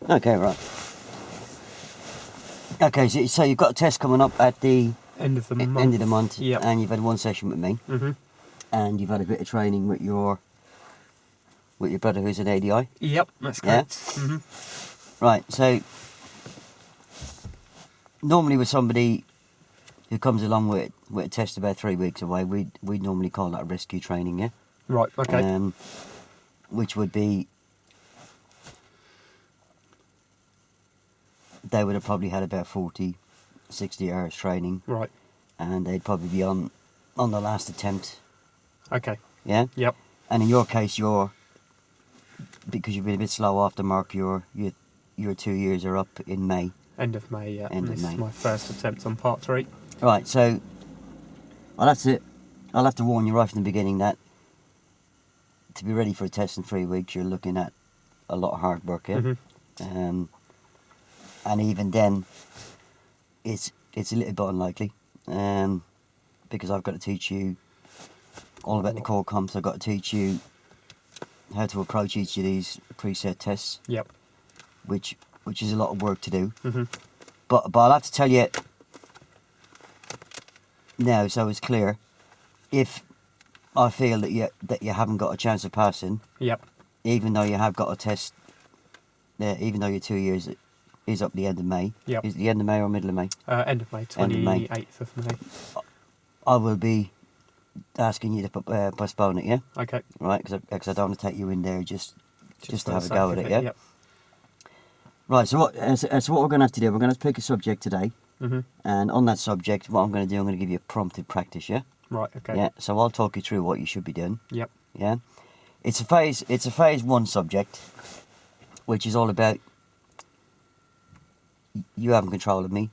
Okay, right. Okay, so you've got a test coming up at the End of the month. end of the month, Yep. and you've had one session with me, and you've had a bit of training with your brother who's an ADI. Yep, that's Yeah? correct. Right. So normally with somebody who comes along with a test about 3 weeks away, we normally call that a rescue training. Yeah. Right, okay. Which would be, they would have probably had about 40, 60 hours training, Right, and they'd probably be on the last attempt. okay. Yeah. Yep. And in your case, because you've been a bit slow off the mark, your 2 years are up in May. End of May, yeah. End of This May. is my first attempt on part 3. Right. So I'll have to warn you right from the beginning that to be ready for a test in 3 weeks, you're looking at a lot of hard work. Yeah. And even then, it's a little bit unlikely, because I've got to teach you all about the core comps. I've got to teach you how to approach each of these preset tests. Yep. Which is a lot of work to do. But I'll have to tell you now, so it's clear, if I feel that you haven't got a chance of passing, Yep. even though you have got a test, even though your 2 years is up the end of May. Yep. Is it the end of May or middle of May? End of May, 28th of May. I will be asking you to postpone it, yeah? Okay. Right, because I don't want to take you in there just to for have the a sake go of at it, yeah? Yep. Right, so what we're going to have to do, we're going to pick a subject today, and on that subject, what I'm going to do, I'm going to give you a prompted practice, yeah? Right, okay. Yeah, so I'll talk you through what you should be doing. Yep. Yeah, it's a phase 1 subject, which is all about you having control of me,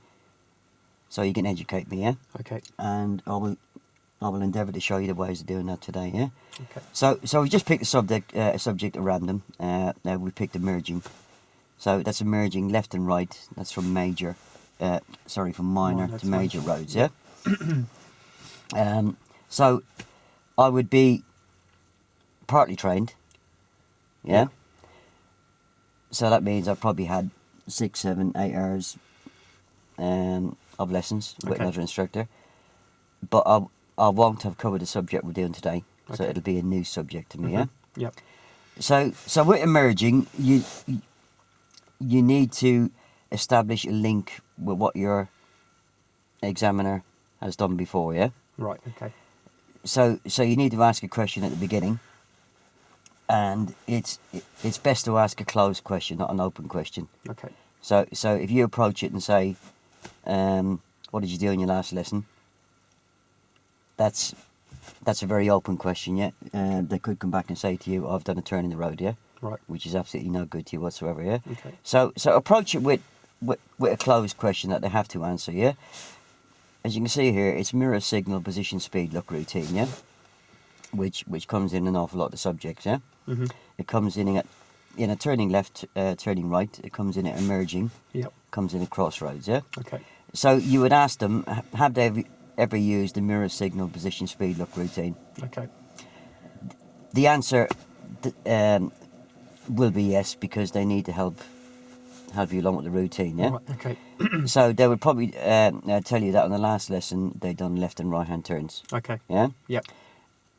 so you can educate me. Yeah. Okay. And I will endeavour to show you the ways of doing that today. Yeah. Okay. So we just picked a subject at random. Now we picked emerging. So that's emerging left and right. That's from from minor to major roads. Yeah. So I would be partly trained. Yeah. So that means I've probably had 6, 7, 8 hours of lessons with another instructor. But I won't have covered the subject we're doing today. So it'll be a new subject to me. Yeah. Yep. So with emerging, you need to establish a link with what your examiner has done before. Yeah. Right. Okay. So you need to ask a question at the beginning, and it's best to ask a closed question, not an open question. Okay. So if you approach it and say, what did you do in your last lesson? That's a very open question, yeah. They could come back and say to you, I've done a turn in the road, yeah. Right. Which is absolutely no good to you whatsoever, yeah. Okay. So approach it with a closed question that they have to answer, yeah. As you can see here, it's mirror, signal, position, speed, look, routine, yeah. Which comes in an awful lot of the subjects, yeah. It comes in at turning left, turning right. It comes in at emerging. Yep. Comes in at crossroads, yeah. Okay. So you would ask them, have they ever used the mirror, signal, position, speed, look, routine? Okay. The answer will be yes, because they need to help you along with the routine, yeah? Right, okay. So they would probably tell you that on the last lesson they'd done left and right hand turns. Okay. Yeah? Yep.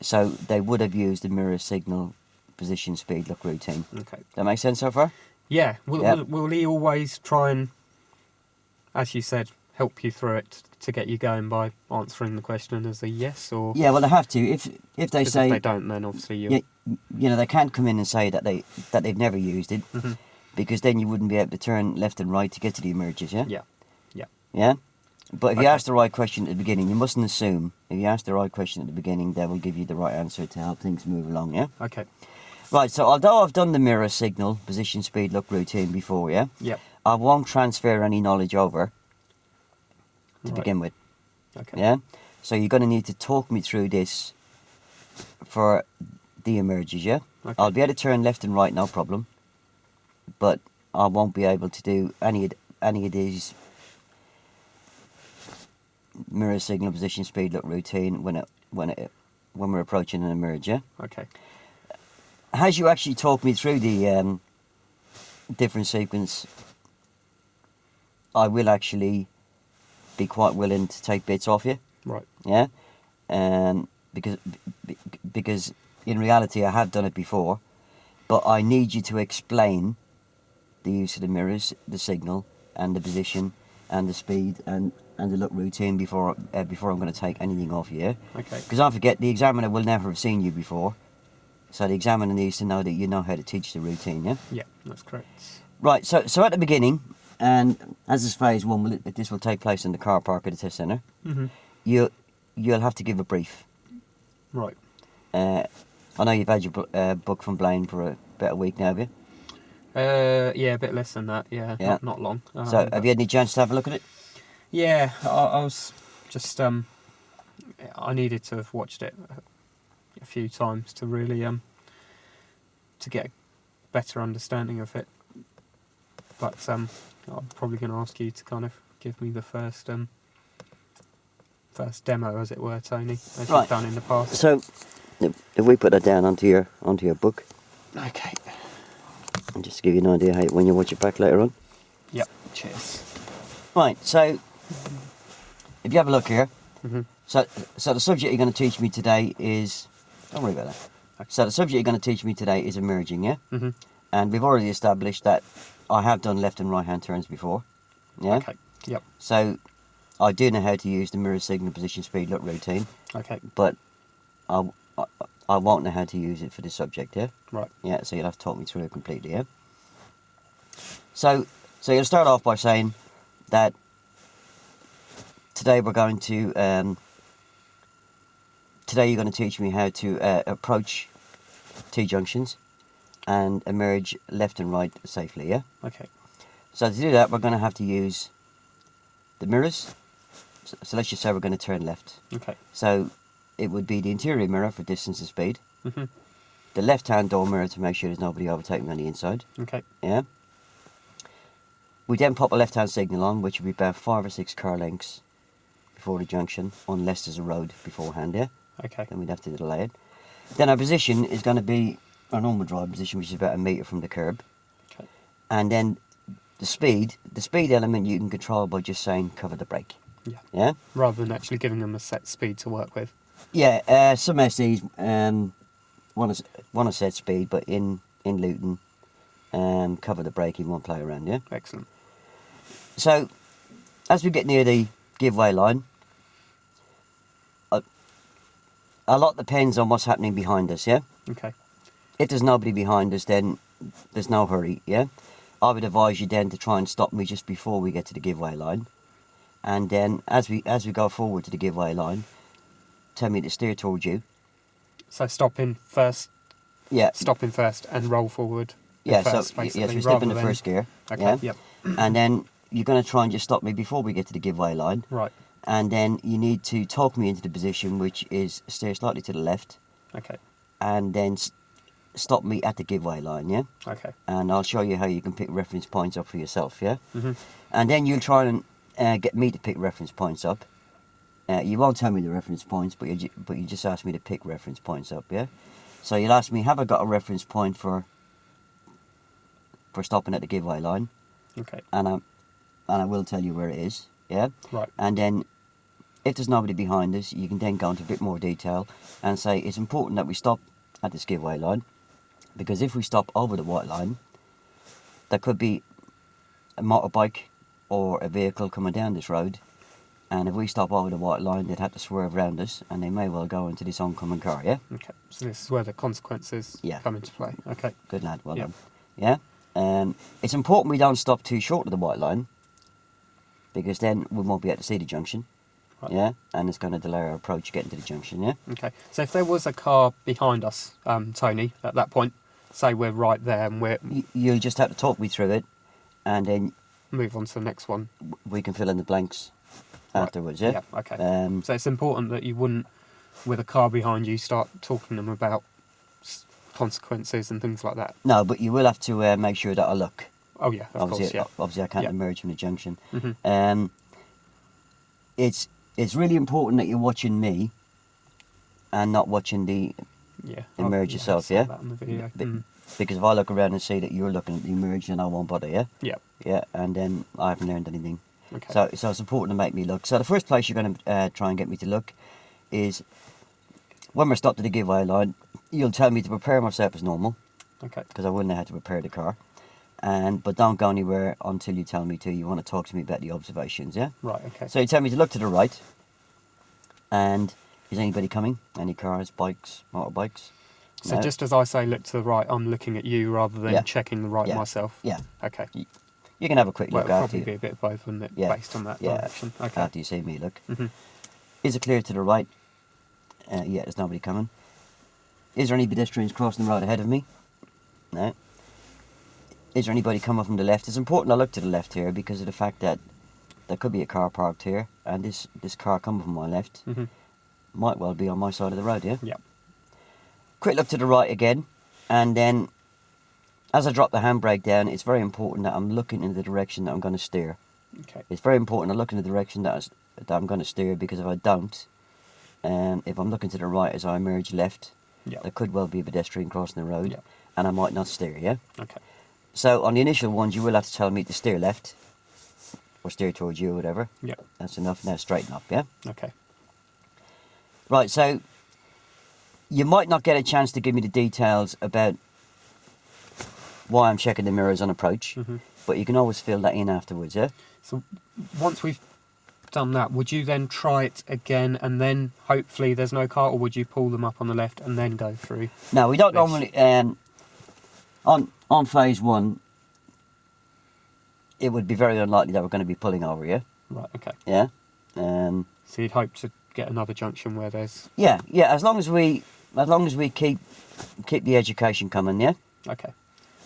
So they would have used the mirror, signal, position, speed, look, routine. Okay. That make sense so far? Yeah. Will he always try and, as you said, help you through it to get you going by answering the question as a yes, or? Yeah, well they have to. If they say if they don't, then obviously you. Yeah, they can't come in and say that they've never used it, because then you wouldn't be able to turn left and right to get to the emerges. Yeah. Yeah. Yeah. Yeah. But if you ask the right question at the beginning, you mustn't assume. If you ask the right question at the beginning, they will give you the right answer to help things move along. Yeah. Okay. Right. So although I've done the mirror, signal, position, speed, look, routine before, yeah. Yep. I won't transfer any knowledge over to begin with. Okay. Yeah. So you're going to need to talk me through this for the emerges. Yeah. Okay. I'll be able to turn left and right, no problem. But I won't be able to do any of these mirror, signal, position, speed, look, routine when we're approaching an emerge. Yeah. Okay. Has you actually talked me through the different sequence, I will actually be quite willing to take bits off you. Right. Yeah, because in reality I have done it before, but I need you to explain the use of the mirrors, the signal, and the position, and the speed, and the look routine before I'm going to take anything off you. Okay. Because don't forget, the examiner will never have seen you before, so the examiner needs to know that you know how to teach the routine. Yeah. Yeah, that's correct. Right. So at the beginning, and as is phase one, this will take place in the car park at the test centre. Mm-hmm. You'll have to give a brief. Right. I know you've had your book from Blaine for about a week now, have you? Yeah, a bit less than that. Yeah, Yeah. not long. So have you had any chance to have a look at it? Yeah, I was just I needed to have watched it a few times to really to get a better understanding of it. But I'm probably going to ask you to kind of give me the first demo, as it were, Tony, as Right. you've done in the past. So if we put that down onto your book, Okay. and just to give you an idea how when you watch it back later on. Yep. Cheers. Right. So if you have a look here, Mhm. so the subject you're going to teach me today is, don't worry about that. Okay. So the subject you're going to teach me today is emerging, yeah. Mhm. And we've already established that I have done left and right hand turns before. Yeah. Okay. Yep. So I do know how to use the mirror, signal, position, speed, look routine, Okay. but I won't know how to use it for this subject, yeah? Right. Yeah, so you'll have to talk me through it completely, yeah? So you'll start off by saying that today we're going to, today you're going to teach me how to approach T-junctions and emerge left and right safely, yeah? Okay. So to do that, we're going to have to use the mirrors. So let's just say we're going to turn left. Okay. So it would be the interior mirror for distance and speed, Mhm. the left-hand door mirror to make sure there's nobody overtaking me on the inside, Okay. yeah? We then pop a left-hand signal on, which would be about 5 or 6 car lengths before the junction, unless there's a road beforehand, yeah? Okay. Then we'd have to delay it. Then our position is going to be our normal drive position, which is about 1 metre from the curb. Okay. And then the speed element you can control by just saying cover the brake. Yeah. Yeah? Rather than actually giving them a set speed to work with. Yeah, some SEs want a set speed, but in Luton, cover the brake, you won't play around, yeah? Excellent. So, as we get near the giveaway line, a lot depends on what's happening behind us, yeah? Okay. If there's nobody behind us, then there's no hurry, yeah? I would advise you then to try and stop me just before we get to the giveaway line. And then, as we go forward to the giveaway line, tell me to steer towards you. So stopping first Yeah, and roll forward. yeah. First, So basically, yes, we step in rather the than- first gear. Okay. Yeah? Yep. And then you're going to try and just stop me before we get to the giveaway line. Right. And then you need to talk me into the position, which is steer slightly to the left, Okay. and then stop me at the giveaway line, yeah? Okay. And I'll show you how you can pick reference points up for yourself, yeah? Mhm. And then you'll try and get me to pick reference points up. You won't tell me the reference points, but you just ask me to pick reference points up, yeah? So you'll ask me, have I got a reference point for stopping at the giveaway line? Okay. And I will tell you where it is, yeah? Right. And then, if there's nobody behind us, you can then go into a bit more detail and say it's important that we stop at this giveaway line, because if we stop over the white line, there could be a motorbike or a vehicle coming down this road, and if we stop over the white line, they'd have to swerve around us, and they may well go into this oncoming car, yeah? Okay. So this is where the consequences Yeah. come into play. Okay. Good lad, well Yep. done. Yeah? It's important we don't stop too short of the white line, because then we won't be able to see the junction. Right. Yeah, and it's going to delay our approach getting to the junction, yeah? Okay. So if there was a car behind us, Tony, at that point, say we're right there and we're You'll just have to talk me through it, and then move on to the next one. we can fill in the blanks Right. afterwards, yeah? Okay. Um, So it's important that you wouldn't, with a car behind you, start talking to them about consequences and things like that. no, but you will have to make sure that I look. Oh yeah, of Obviously, course, yeah. obviously I can't Yeah. emerge from the junction. Mhm. It's really important that you're watching me and not watching the Yeah. emerge I yourself, saw yeah? that on the video. Be- Mm. Because if I look around and see that you're looking at the emerge, then I won't bother you. Yeah. Yeah, and then I haven't learned anything. Okay. So it's important to make me look. So the first place you're going to try and get me to look is when we're stopped at the giveaway line. You'll tell me to prepare myself as normal, Okay. because I wouldn't know how to prepare the car. But don't go anywhere until you tell me to. You want to talk to me about the observations, yeah? Right. Okay. So you tell me to look to the right. And is anybody coming? Any cars, bikes, motorbikes? So No? just as I say, look to the right, I'm looking at you rather than Yeah. checking the right Yeah. myself. Yeah. Okay. You can have a quick Well, look it'll after probably you. be a bit of both, wouldn't it? Yeah. Based on that Yeah. direction. Okay. After you see me look. hmm Is it clear to the right? Yeah, there's nobody coming. Is there any pedestrians crossing the road ahead of me? No. Is there anybody coming from the left? It's important I look to the left here because of the fact that there could be a car parked here, and this car coming from my left hmm might well be on my side of the road, yeah? Yeah. Quick look to the right again, and then as I drop the handbrake down, it's very important that I'm looking in the direction that I'm going to steer. Okay. It's very important I look in the direction that I'm going to steer, because if I don't, if I'm looking to the right as I emerge left, Yeah. there could well be a pedestrian crossing the road, Yeah. and I might not steer, yeah? Okay. So on the initial ones, you will have to tell me to steer left, or steer towards you, or whatever. Yeah. That's enough. Now straighten up, yeah? Okay. Right, so you might not get a chance to give me the details about why I'm checking the mirrors on approach, hmm but you can always fill that in afterwards, yeah? So once we've done that, would you then try it again and then hopefully there's no car, or would you pull them up on the left and then go through? No, we don't This. normally, on phase one, it would be very unlikely that we're going to be pulling over, yeah? Right. Okay. Yeah? So you'd hope to get another junction where there's. Yeah, as long as we keep the education coming, yeah? Okay.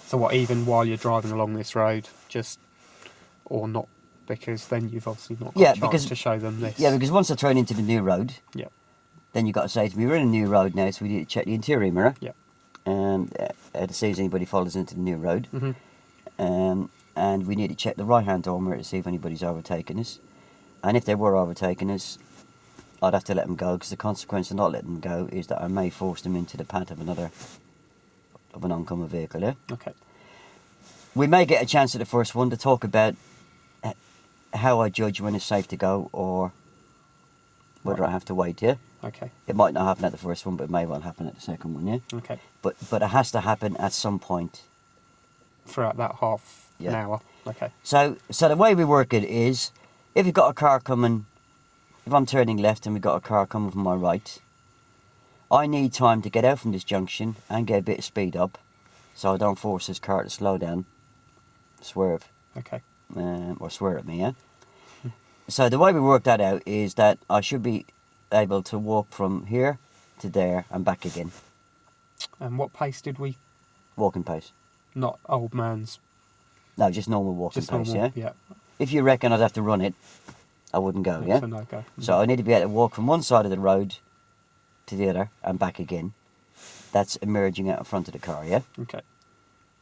So what? Even while you're driving along this road, just or not, because then you've obviously not got Yeah, a chance because- to show them this. Yeah, because once I turn into the new road, Yeah. then you've got to say to me, we're in a new road now, so we need to check the interior mirror. Yeah. To see if anybody follows into the new road. hmm And we need to check the right-hand door mirror to see if anybody's overtaken us. And if they were overtaking us, I'd have to let them go, because the consequence of not letting them go is that I may force them into the path of an oncoming vehicle, yeah? Okay. We may get a chance at the first one to talk about how I judge when it's safe to go, or whether I have to wait, yeah? Okay. It might not happen at the first one, but it may well happen at the second one, yeah? Okay. But it has to happen at some point. Throughout that half an Yeah. hour. Okay. So the way we work it is, if you've got a car coming, if I'm turning left and we've got a car coming from my right, I need time to get out from this junction and get a bit of speed up, so I don't force this car to slow down, swerve, Okay. or swear at me, yeah? So the way we work that out is that I should be able to walk from here to there and back again, And what pace did we? walking pace. Not old man's. No, just normal walking Just pace, normal. yeah? Yeah. If you reckon I'd have to run it, I wouldn't go, yeah? So no go. So I need to be able to walk from one side of the road to the other and back again. That's emerging out in front of the car, yeah? Okay.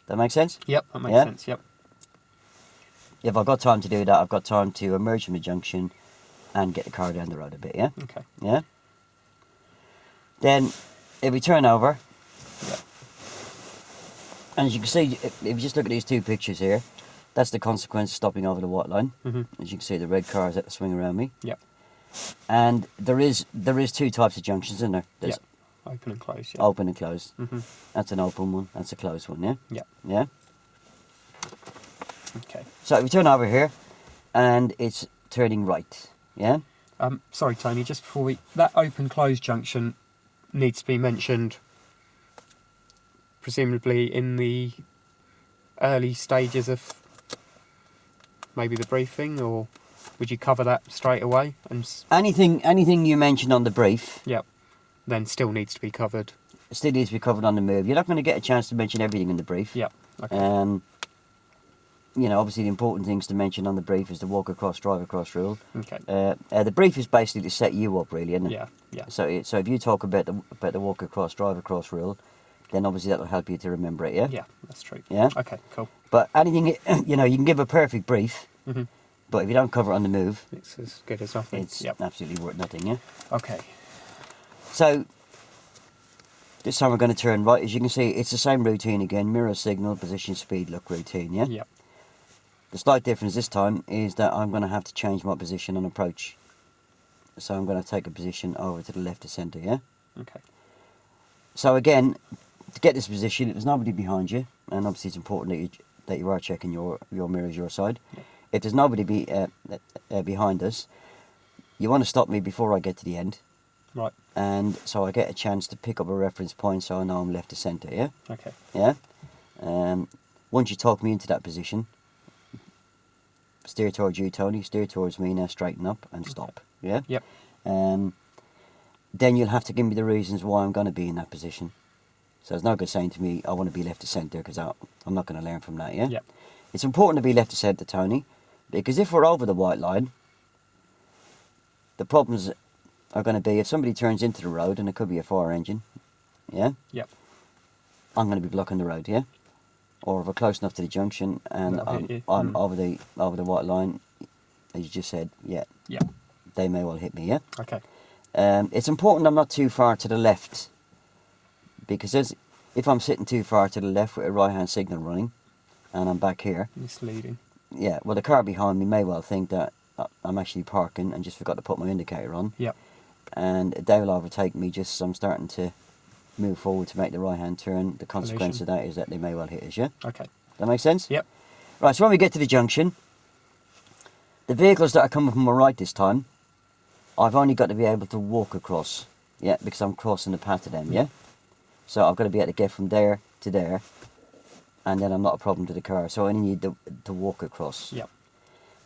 That make sense? Yep. That makes Yeah? sense. Yep. If I've got time to do that, I've got time to emerge from the junction and get the car down the road a bit, yeah? Okay. Yeah? Then, if we turn over, Yeah. and as you can see, if you just look at these two pictures here, that's the consequence of stopping over the white line. hmm As you can see, the red car is at the swing around me. Yep. And there is two types of junctions in there. There's Yep. Open and close. Yeah. open and closed. hmm That's an open one, that's a closed one, yeah? Yep. Yeah? Okay. So we turn over here, and it's turning right, yeah? Sorry, Tony. Just before that open close junction needs to be mentioned, presumably in the early stages of maybe the briefing, or would you cover that straight away? And Anything you mention on the brief yep, then still needs to be covered. still needs to be covered on the move. You're not going to get a chance to mention everything in the brief. Yep. Okay. Obviously the important things to mention on the brief is the walk across, drive across rule. Okay. The brief is basically to set you up, really, isn't it? Yeah. Yeah. So if you talk about the walk across, drive across rule, then obviously that'll help you to remember it, yeah? Yeah. That's true. Yeah? Okay. Cool. But anything, you can give a perfect brief, hmm but if you don't cover it on the move, It's as good as nothing. it's Yep. absolutely worth nothing, yeah? Okay. So, This time we're going to turn right. As you can see, it's the same routine again. Mirror, signal, position, speed, look routine, yeah? Yep. The slight difference this time is that I'm going to have to change my position on approach. So I'm going to take a position over to the left of centre, yeah? Okay. So again, to get this position, there's nobody behind you, and obviously it's important that you are checking your mirrors your side. Yep. If there's nobody behind us, you want to stop me before I get to the end. Right. And so I get a chance to pick up a reference point so I know I'm left of centre, yeah? Okay. Yeah? Once you talk me into that position, steer towards you, Tony, steer towards me, now straighten up and stop, yeah? Yep. Then you'll have to give me the reasons why I'm going to be in that position. So it's no good saying to me, I want to be left of centre, because I'm not going to learn from that, yeah? Yep. It's important to be left of centre, Tony, because if we're over the white line, the problems are going to be if somebody turns into the road, and it could be a fire engine, yeah? Yep. I'm going to be blocking the road, yeah? Or if we're close enough to the junction and That'll hit you. I'm over the white line, as you just said, yeah, Yep. they may well hit me, yeah? Okay. It's important I'm not too far to the left, because if I'm sitting too far to the left with a right-hand signal running, and I'm back here, Misleading. yeah, well, the car behind me may well think that I'm actually parking and just forgot to put my indicator on, Yep. and they will overtake me just as I'm starting to move forward to make the right-hand turn. The consequence Collision. of that is that they may well hit us, yeah? Okay. That make sense? Yep. Right, so when we get to the junction, the vehicles that are coming from my right this time, I've only got to be able to walk across, yeah, because I'm crossing the path to them, yeah? So I've got to be able to get from there to there, and then I'm not a problem to the car, so I only need to walk across. Yep.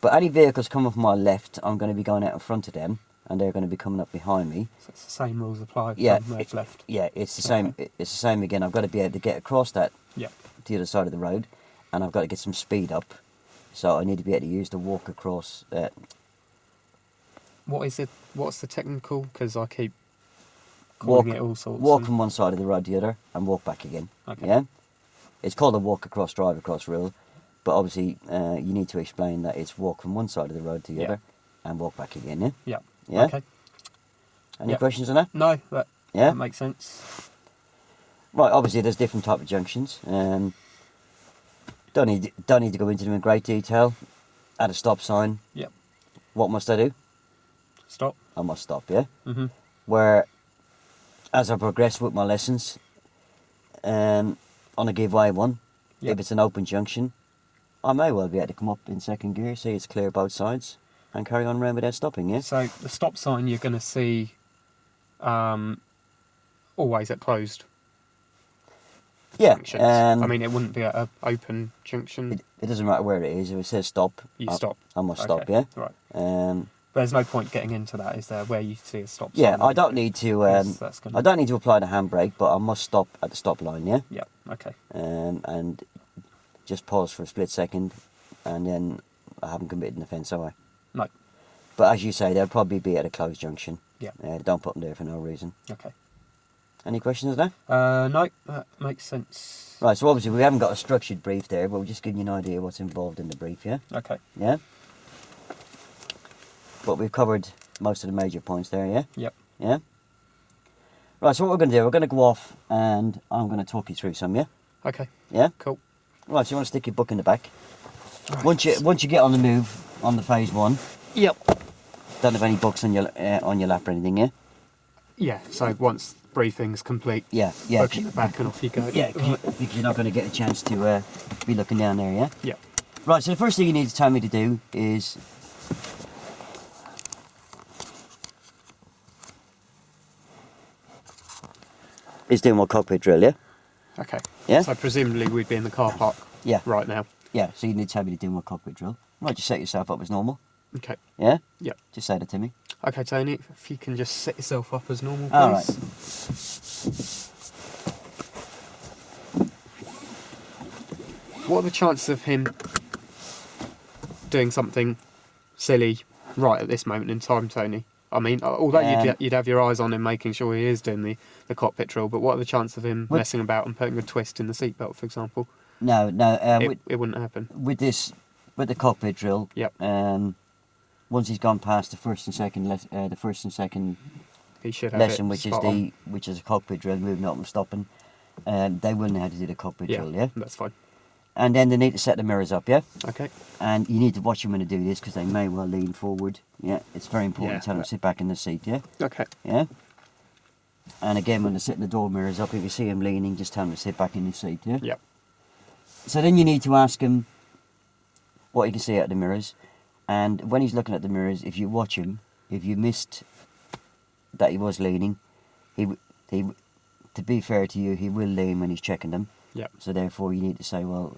But any vehicles coming from my left, I'm going to be going out in front of them, and they're going to be coming up behind me. So it's the same rules apply Yeah, from right to left. Yeah, it's the same. Okay. It's the same again. I've got to be able to get across that Yep. to the other side of the road, and I've got to get some speed up. So I need to be able to use the walk across. What's the technical? Because I keep Walk, calling it all sorts. walk and- from one side of the road to the other, and walk back again. Okay. Yeah, it's called a walk across, drive across rule, but obviously you need to explain that it's walk from one side of the road to the Yeah. other, and walk back again. Yeah. Yep. Yeah. Okay. Any Yep. questions on that? No, that Yeah. makes sense. Right. Obviously, there's different type of junctions. Don't need to go into them in great detail. At a stop sign, Yep. what must I do? Stop. I must stop. Yeah. Mhm. Where, as I progress with my lessons, on a giveaway one, Yep. if it's an open junction, I may well be able to come up in second gear, see it's clear both sides, and carry on around without stopping, yeah? So the stop sign you're going to see always at closed Yeah. junctions. I mean, it wouldn't be at an open junction. It doesn't matter where it is, if it says stop, You stop. I must Okay, stop, yeah? Right. Um, But there's no point getting into that, is there? Where you see a stop yeah, sign. I don't need to, Because that's gonna- I don't need to apply the handbrake, but I must stop at the stop line, yeah? Yep. Okay. And just pause for a split second, and then I haven't committed an offence, have I? No. But as you say, they'll probably be at a closed junction. Yeah. Don't put them there for no reason. Okay. Any questions there? No, that makes sense. Right, so obviously we haven't got a structured brief there, but we're just giving you an idea what's involved in the brief, yeah? Okay. Yeah? But we've covered most of the major points there, yeah? Yep. Yeah? Right, so what we're going to do, we're going to go off and I'm going to talk you through some, yeah? Okay. Yeah? Cool. Right, so you want to stick your book in the back. Right. Once you get on the move, on the phase one, Yep. don't have any books on your lap or anything, yeah? Yeah. So once briefing's complete, Yeah, yeah. book in the back and off you go. Yeah, because you're not going to get a chance to be looking down there, yeah? Yep. Right, so the first thing you need to tell me to do is do my cockpit drill, yeah? Okay. Yeah? So presumably we'd be in the car park Yeah. right now. Yeah, so you need to tell me to do my cockpit drill. Right, just set yourself up as normal, Okay. yeah? Yep. Just say that to me. Okay, Tony, if you can just set yourself up as normal, please. All right. What are the chances of him doing something silly right at this moment in time, Tony? I mean, although you'd have your eyes on him making sure he is doing the cockpit drill, but what are the chances of him messing about and putting a twist in the seatbelt, for example? No, It wouldn't happen. with the cockpit drill, Yep. once he's gone past the first and second he should have lesson, it which spot on. is a cockpit drill, moving up and stopping. They will know how to do the cockpit Yeah, drill, yeah. that's fine. And then they need to set the mirrors up, yeah. Okay. And you need to watch them when they do this because they may well lean forward. Yeah, it's very important. Yeah. Tell them to sit back in the seat, yeah. Okay. Yeah. And again, when they're setting the door mirrors up, if you see them leaning, just tell them to sit back in the seat, yeah. Yep. So then you need to ask him what he can see out of the mirrors, and when he's looking at the mirrors, if you watch him, if you missed that he was leaning, he to be fair to you, he will lean when he's checking them. Yep. So therefore, you need to say, well,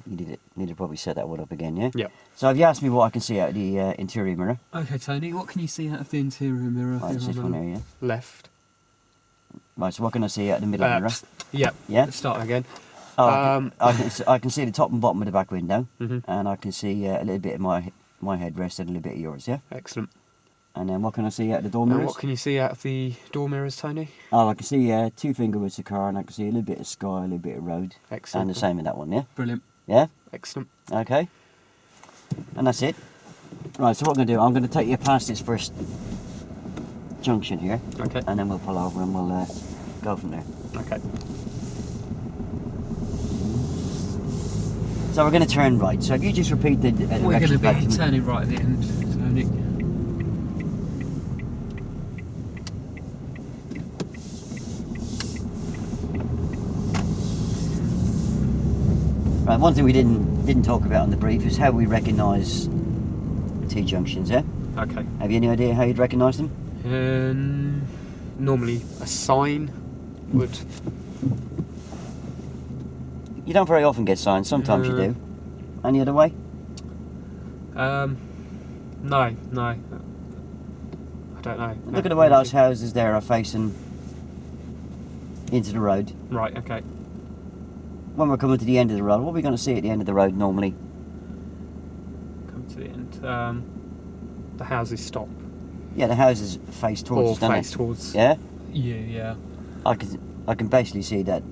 you need to probably set that one up again, yeah. Yep. So if you ask me what I can see out of the interior mirror, Okay, Tony. What can you see out of the interior mirror? right, it's this one here, yeah. Left. Right, so what can I see out of the middle mirror? Yep. Yeah. Let's start again. Oh, I can see the top and bottom of the back window, Mhm. and I can see a little bit of my headrest and a little bit of yours, yeah. Excellent. And then what can I see out of the door And mirrors? what can you see out of the door mirrors, Tony? Oh, I can see two finger widths of car, and I can see a little bit of sky, a little bit of road, Excellent. and the same in that one, yeah. Brilliant. Yeah. Excellent. Okay. And that's it. Right. So what I'm going to do? I'm going to take you past this first junction here, Okay. and then we'll pull over and we'll go from there. Okay. So we're going to turn right. So if you just repeat the We're going directions to back be to me. turning right at the end, Tony. Right. One thing we didn't talk about in the brief is how we recognise T-junctions. Yeah. Okay. Have you any idea how you'd recognise them? Normally a sign would. You don't very often get signs. Sometimes you do. Any other way? No. I don't know. Look at the way those houses there are facing into the road. Right. Okay. When we're coming to the end of the road, what are we going to see at the end of the road normally? Come to the end. The houses stop. Yeah, the houses face towards Or us, don't face they? towards. Yeah, Yeah. I can basically see that